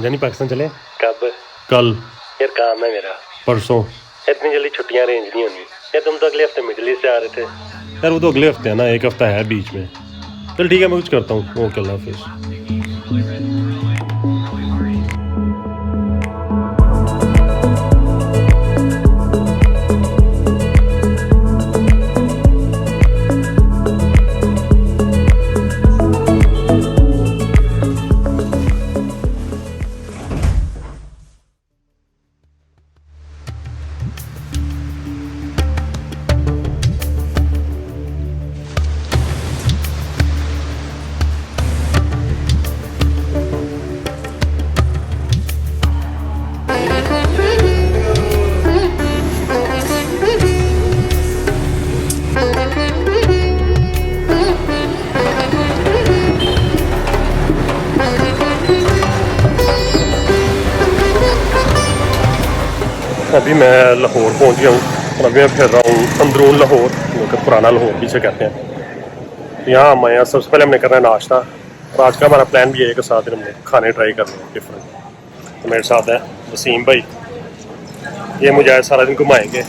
समझा नहीं, पाकिस्तान चले कब? कल यार काम है मेरा परसों। इतनी जल्दी छुट्टियां अरेंज नहीं होनी यार। तुम तो अगले हफ्ते मिडिल ईस्ट जा रहे थे यार। वो तो अगले हफ्ते है ना, एक हफ्ता है बीच में। चल ठीक है, मैं कुछ करता हूँ। ओके, अल्लाह हाफिज़। अभी मैं लाहौर पहुंच गया हूँ और अभी मैं फिर रहा हूँ अंदरून लाहौर, जो कि पुराना लाहौर भी से कहते हैं। यहाँ हम आए हैं, सबसे पहले हमने करना है नाश्ता। और आज का हमारा प्लान भी है कि साथ हमने खाने ट्राई करने हैं डिफरेंट। तो मेरे साथ है वसीम भाई, ये मुझे आज सारा दिन घुमाएंगे।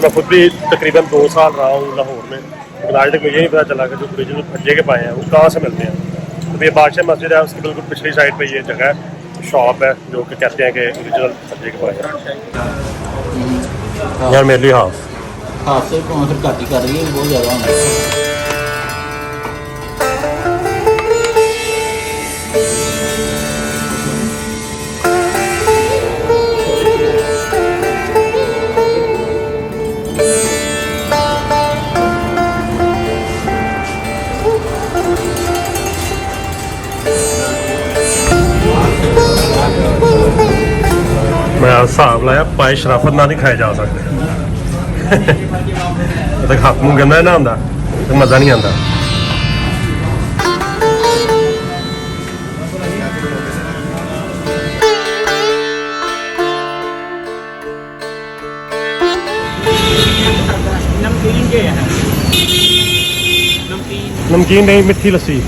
मैं खुद भी तकरीबन 2 साल रहा हूँ लाहौर में, लेकिन आज तक मुझे नहीं पता चला कि जो ओरिजिनल भज्जे के पाए हैं वो कहाँ से मिलते हैं। तो ये बादशाह मस्जिद है, उसकी बिल्कुल पिछली साइड पर ये जगह है, शॉप है जो कि कहते हैं कि ओरिजिनल भज्जे के पाए हैं। यार मेरे लिए हाफ से फिर घट ही कर रही है, बहुत ज़्यादा होना है। मैं हिसाब लाया, पाए शराफत ना नहीं खाए जा सकते। तो हक मूँह गंदा ना आंदा तो मज़ा नहीं आता। नमकीन नहीं, मिठी लस्सी।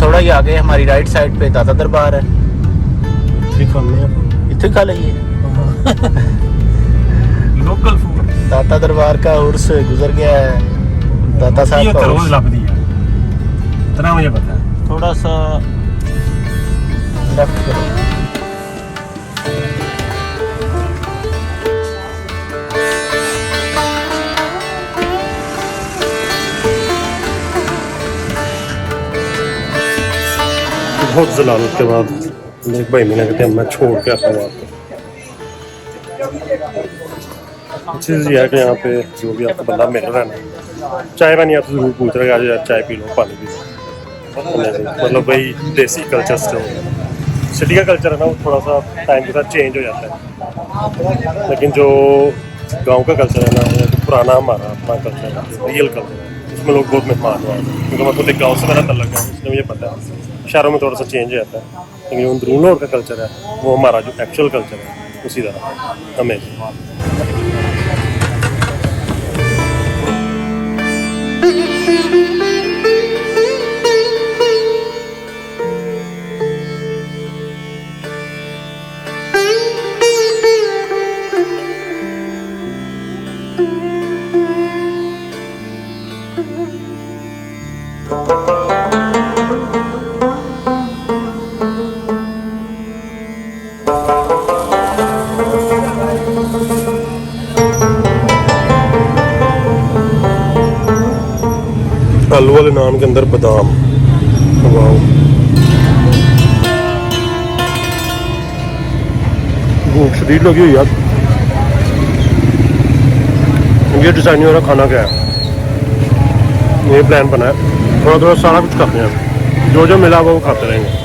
थोड़ा ही आगे हमारी राइट साइड पे दादा दरबार है, इतने खा लीजिए। Local food. दादा दरबार का उर्स गुजर गया है, दादा साहब का उर्स। इतना मुझे पता है। थोड़ा सा लेफ्ट करो। बहुत जलालत के बाद एक भाई मिला, कहते हैं मैं छोड़ के आता हूँ आपको। चीज़ ये है कि यहाँ पे जो भी आपको बंदा मिल रहा है ना, चाय पानी आप ज़रूर पूछ रहे हैं, आज चाय पी लो, पानी पी लो। मतलब भाई देसी कल्चर से सिटी का कल्चर है ना, वो थोड़ा सा टाइम के साथ चेंज हो जाता है, लेकिन जो गांव का कल्चर है ना, जो पुराना हमारा अपना कल्चर है, रियल कल्चर है, उसमें लोग बहुत मेहमान हुआ है। क्योंकि मैं खुद एक गाँव से मेरा तल्लक है, इसलिए मुझे पता है शहरों में थोड़ा सा चेंज हो जाता है, लेकिन जो अंदरून लाहौर का कल्चर है वो हमारा जो एक्चुअल कल्चर है उसी तरह अमेजिंग। आलू वाले नान के अंदर बादाम, वाह। भूख शदीद लगी हुई यार। ये डिसाइड नहीं हो रहा खाना क्या है। ये प्लान बना है, थोड़ा थोड़ा सारा कुछ खाते हैं, जो जो मिला वो खाते रहेंगे।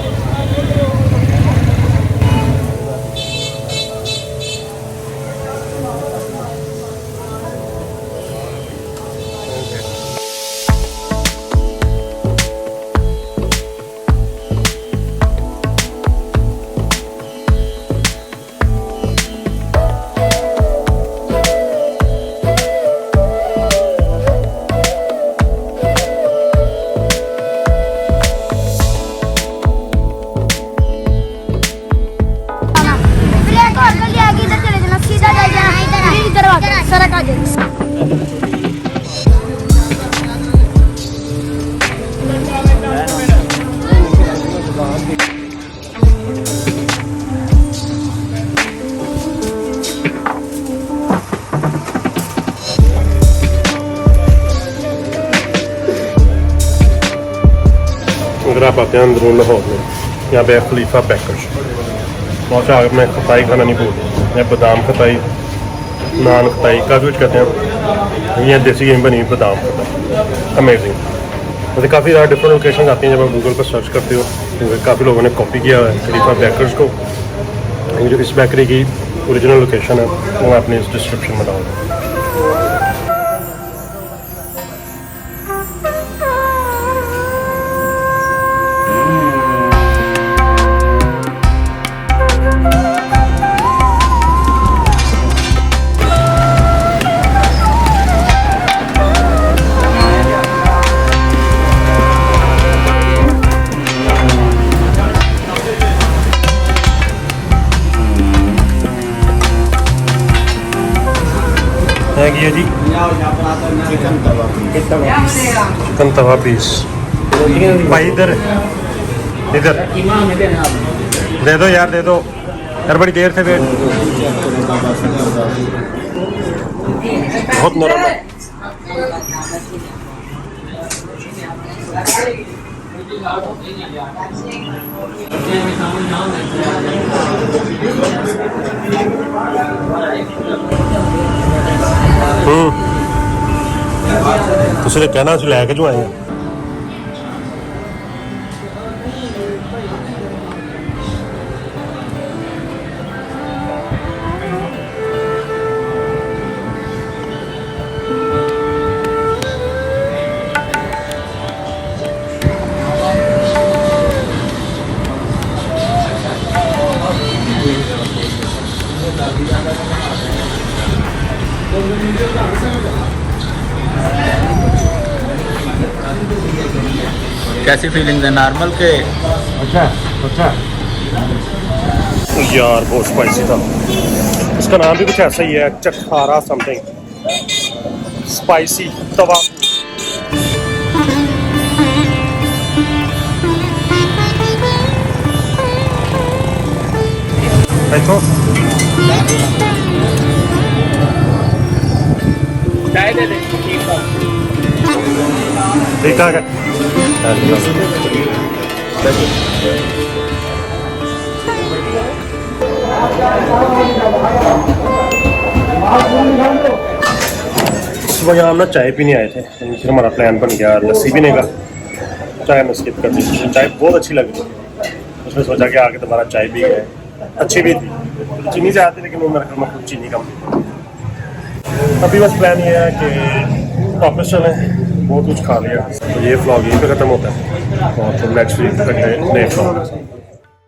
अगर आप आते हैं अंदरून लाहौर में, यहाँ पे खलीफा बेकर्स, वहाँ से आगे मैं खताई खाना नहीं भूल, मैं बादाम खताई, नान खताई काफ़ी कुछ कहते हैं। ये देसी गेम बनी बादाम खताई, अमेजिंग। वैसे काफ़ी ज़्यादा डिफरेंट लोकेशन आती हैं जब आप गूगल पर सर्च करते हो, क्योंकि काफ़ी लोगों ने कॉपी किया है खलीफा बेकर्स को। जो इस बेकरी की ओरिजिनल लोकेशन है वो मैं अपनी इस डिस्क्रिप्शन में डालूँगा। है जी चिकन तवा पीस भाई, इधर इधर दे दो यार, दे दो यार, बड़ी देर से वेट, बहुत नरम है। ਤੁਸੀਂ ਤਾਂ ਕਹਿਣਾ ਸੀ ਲੈ ਕੇ ਜੋ ਆਏ ਆ। कैसी फीलिंग है? नॉर्मल के अच्छा अच्छा यार बहुत स्पाइसी था। इसका नाम भी कुछ ऐसा ही है, चटखारा समथिंग, स्पाइसी तवा। देखो ठीक ठाक है। सुबह हम ना चाय पीने आए थे, फिर हमारा प्लान बन गया लस्सी पीने का। चाय में स्किप कर दी, चाय बहुत अच्छी लग रही थी, उसने सोचा कि आगे दोबारा चाय पी गए। अच्छी भी थी, चीनी से आती, लेकिन वो मेरे घर में कुछ चीनी कम थी। अभी बस प्लान ये है कि वापस चलें, बहुत कुछ खा लिया। तो ये व्लॉग यहीं पे ख़त्म होता है और फिर नेक्स्ट वीक तक नए व्लॉग।